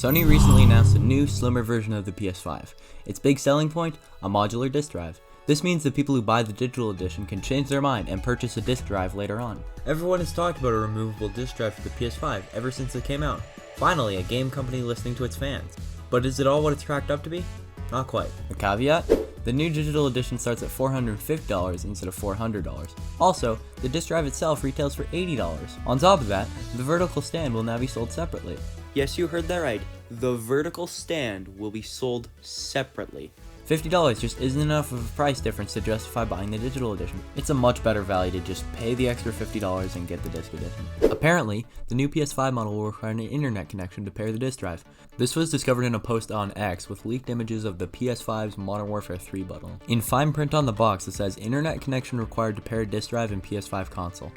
Sony recently announced a new, slimmer version of the PS5. Its big selling point? A modular disk drive. This means that people who buy the digital edition can change their mind and purchase a disk drive later on. Everyone has talked about a removable disk drive for the PS5 ever since it came out. Finally, a game company listening to its fans. But is it all what it's cracked up to be? Not quite. A caveat? The new digital edition starts at $450 instead of $400. Also, the disk drive itself retails for $80. On top of that, the vertical stand will now be sold separately. Yes, you heard that right. The vertical stand will be sold separately. $50 just isn't enough of a price difference to justify buying the digital edition. It's a much better value to just pay the extra $50 and get the disc edition. Apparently, the new PS5 model will require an internet connection to pair the disc drive. This was discovered in a post on X with leaked images of the PS5's Modern Warfare 3 bundle. In fine print on the box, it says internet connection required to pair disc drive and PS5 console.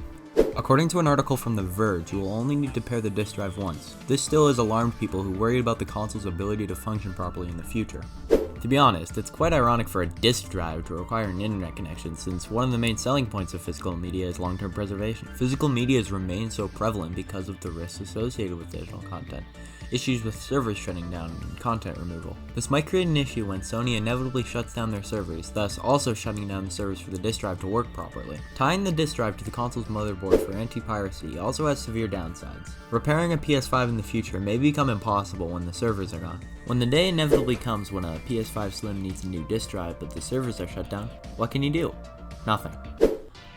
According to an article from The Verge, you will only need to pair the disc drive once. This still has alarmed people who worry about the console's ability to function properly in the future. To be honest, it's quite ironic for a disc drive to require an internet connection, since one of the main selling points of physical media is long-term preservation. Physical media has remained so prevalent because of the risks associated with digital content, issues with servers shutting down, and content removal. This might create an issue when Sony inevitably shuts down their servers, thus also shutting down the servers for the disc drive to work properly. Tying the disc drive to the console's motherboard for anti-piracy also has severe downsides. Repairing a PS5 in the future may become impossible when the servers are gone. When the day inevitably comes when a PS5 Slim needs a new disc drive but the servers are shut down, what can you do? Nothing.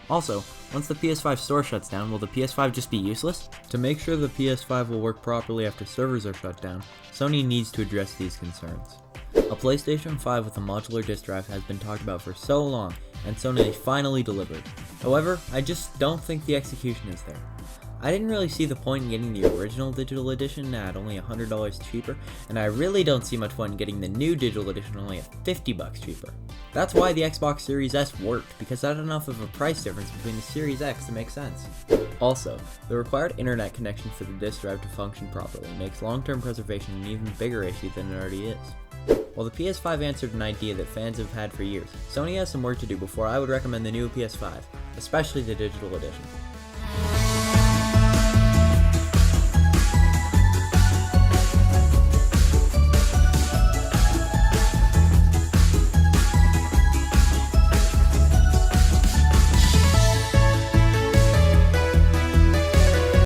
Also, once the PS5 store shuts down, will the PS5 just be useless? To make sure the PS5 will work properly after servers are shut down, Sony needs to address these concerns. A PlayStation 5 with a modular disc drive has been talked about for so long, and Sony finally delivered. However, I just don't think the execution is there. I didn't really see the point in getting the original digital edition at only $100 cheaper, and I really don't see much point in getting the new digital edition only at $50 cheaper. That's why the Xbox Series S worked, because that had enough of a price difference between the Series X to make sense. Also, the required internet connection for the disc drive to function properly makes long-term preservation an even bigger issue than it already is. While the PS5 answered an idea that fans have had for years, Sony has some work to do before I would recommend the new PS5, especially the digital edition.